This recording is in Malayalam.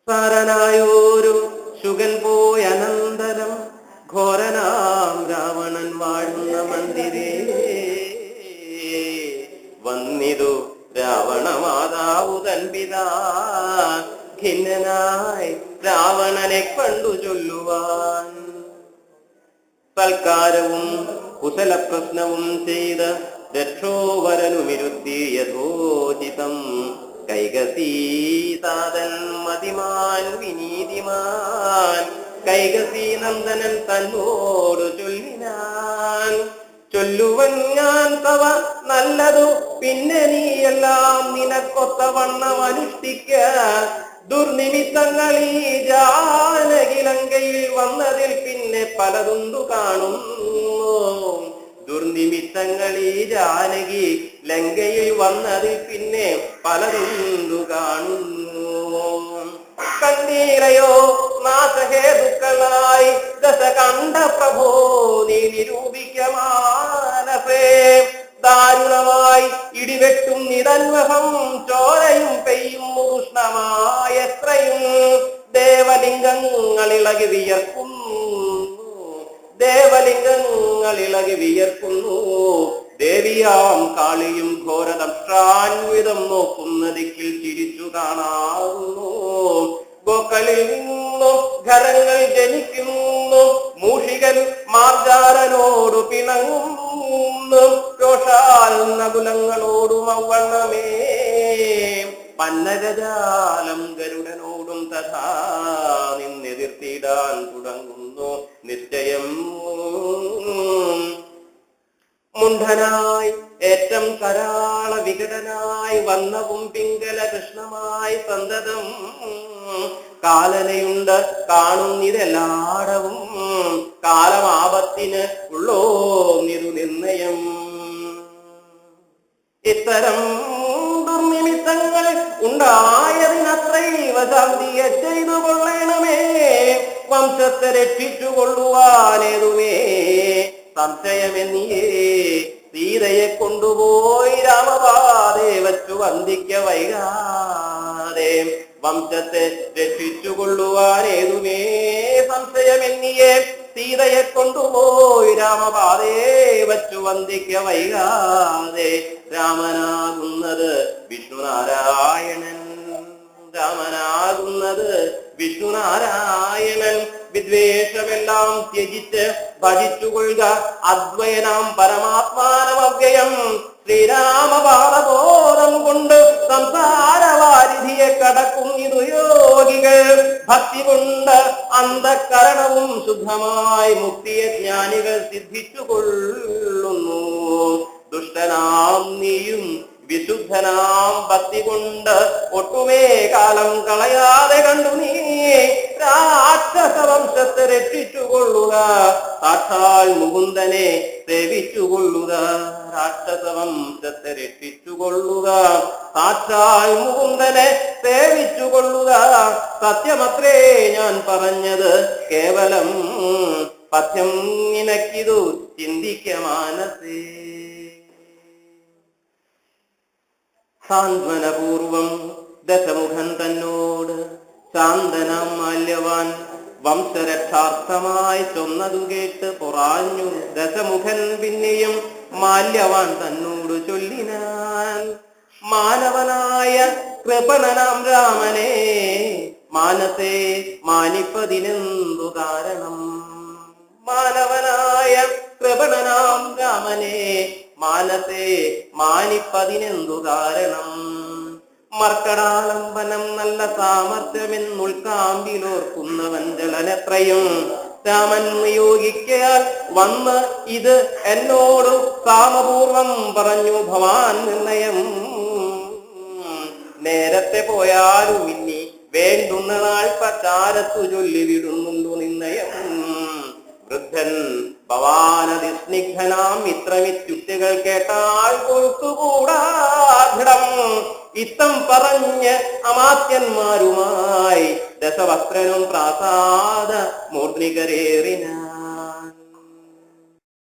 സാരനായോരു ശുഗൻ പോയ അനന്തരം ഘോരനാം രാവണൻ വാഴുന്ന മന്ദിരേ വന്നിതു രാവണ മാതാവു തൻ പിതാ ഖിന്നനായി രാവണനെ കണ്ടു ചൊല്ലുവാൻ. സൽക്കാരവും കുശല പ്രശ്നവും ചെയ്ത് രക്ഷോവരനുമിരുത്തി യഥോചിതം കൈകസീതാതൻ മതിമാൻ വിനീതിമാൻ കൈകസീ നന്ദനൻ തന്നോട് ചൊല്ലിനാൻ. ചൊല്ലുവൻ ഞാൻ തവ നല്ലതു പിന്നെ നീയെല്ലാം നിനക്കൊത്ത വണ്ണം അനുഷ്ഠിക്ക. ദുർനിമിത്തങ്ങൾ ഈ ജാനകിലങ്കയിൽ വന്നതിൽ പിന്നെ പലതുണ്ടു കാണുന്നു. ദുർനിമിത്തങ്ങൾ ഈ ജാനകി ലങ്കയിൽ വന്നതിൽ പിന്നെ പലതുണ്ടു കാണുന്നു. കണ്ടീരയോ നാശഹേതുക്കളായി ദശകണ്ഠ പ്രഭോ നീ നിരൂപിക്ക മാനസേ. ദാരുണമായി ഇടിവെട്ടും നിതന്വഹം ചോരയും പെയ്യും ഉഷ്ണമായ എത്രയും ദേവലിംഗങ്ങളിളകി വിയർക്കുന്നു. ദേവലിംഗങ്ങളിളകി വിയർക്കുന്നു. ദേവിയാം കാളിയും ഘോരദംഷ്ട്രാൻവിധം നോക്കുന്ന ദിക്കിൽ ചിരിച്ചു കാണാവുന്നു. ഗോക്കളിൽ നിന്നും ഘരങ്ങൾ ജനിക്കുന്നു. മൂഷികൻ മാർജാരനോടു പിണങ്ങുന്നു. രോഷാൽ നകുലങ്ങളോടും അവണ്ണമേ പന്നരജാലം ഗരുഡനോടും തഥാ നിന്നെതിർത്തിടാൻ തുടങ്ങുന്നു നിശ്ചയം. മുണ്ഡനായി ഏറ്റം കരാള വികടനായി വന്നവും പിങ്കല കൃഷ്ണമായി സന്തതം കാലനയുണ്ട് കാണുന്നിതെല്ലാടവും. കാലമാപത്തിന് ഉള്ളോ നിരു നിർണയം. ഇത്തരം ദുർനിമിത്തങ്ങൾ ഉണ്ടായതിനത്രൈവ ശാന്തിയെ ചെയ്തു കൊള്ളണമേ. വംശത്തെ രക്ഷിച്ചുകൊള്ളുവാനേതുമേ സംശയമെന്നിയേ. സീതയെ കൊണ്ടുപോയി രാമപാതേ വച്ചു വന്ദിക്ക വൈകാതെ. വംശത്തെ രക്ഷിച്ചുകൊള്ളുവാനേതുമേ സംശയമെന്നിയേ. സീതയെ കൊണ്ടുപോയി രാമപാതേ വച്ചു വന്ദിക്ക വൈകാതെ. രാമനാകുന്നത് വിഷ്ണുനാരായണൻ. രാമനാകുന്നത് വിഷ്ണുനാരായണൻ. വിദ്വേഷമെല്ലാം ത്യജിച്ച് ഭജിച്ചുകൊള്ളുക അദ്വയനാം പരമാത്മാനമവ്യയം. ശ്രീരാമപാദബോധം കൊണ്ട് സംസാരവാരിധിയെ കടക്കുന്നിതു യോഗികൾ. ഭക്തി കൊണ്ട് അന്ധകരണവും ശുദ്ധമായി മുക്തിയെ ജ്ഞാനികൾ സിദ്ധിച്ചുകൊള്ളുന്നു. ദുഷ്ടനാം നീയും വിശുദ്ധനാം ഭക്തി കൊണ്ട് ഒട്ടുമേ കാലം കളയാതെ കണ്ടു നീ രാക്ഷസ വംശത്തെ രക്ഷിച്ചുകൊള്ളുക. സാക്ഷാൽ മുകുന്ദനെ സേവിച്ചുകൊള്ളുക. രാക്ഷസ വംശത്തെ രക്ഷിച്ചുകൊള്ളുക. സാക്ഷാൽ മുകുന്ദനെ സേവിച്ചുകൊള്ളുക. സത്യമത്രേ ഞാൻ പറഞ്ഞത് കേവലം പഥ്യം നിനക്കിതു ചിന്തിക്ക മാനസേ. സാന്ത്വനപൂർവം ദശമുഖൻ തന്നോട് ശാന്തനാം മാല്യവാൻ വംശരക്ഷാർത്ഥമായി ചൊന്നതു കേട്ട് പൊറാഞ്ഞു ദശമുഖൻ. പിന്നെയും മാല്യവാൻ തന്നോട് ചൊല്ലിനാൻ. മാനവനായ കൃപണനാം രാമനെ മാനസേ മാനിപ്പതിനെന്തു കാരണം. മാനവനായ കൃപണനാം രാമനെ മാനസേ മാനിപ്പതിനെന്തു കാരണം. മർക്കടാലംബനം നല്ല സാമർത്ഥ്യമെന്നുൾക്കാമ്പിലോർക്കുന്നവൻ ജലനെത്രയും. രാമൻ നിയോഗിക്കയാൽ വന്ന് ഇത് എന്നോട് കാമപൂർവം പറഞ്ഞു ഭവാൻ നിർണയം. നേരത്തെ പോയാലും ഇനി വേണ്ടുന്ന നാൾ പച്ചാരത്തു ചൊല്ലിവിടുന്നുണ്ടു നിർണയം. വൃദ്ധൻ ഭവാനതിസ്നിഗ്ധനാം മിത്രമിത്യുക്തികൾ കേട്ടാൽ കൊഴുത്തുകൂടാഘടം. ഇത്തം പറഞ്ഞ് അമാത്യന്മാരുമായി ദശവസ്ത്രനും പ്രാസാദ മൂർണികരേറിന.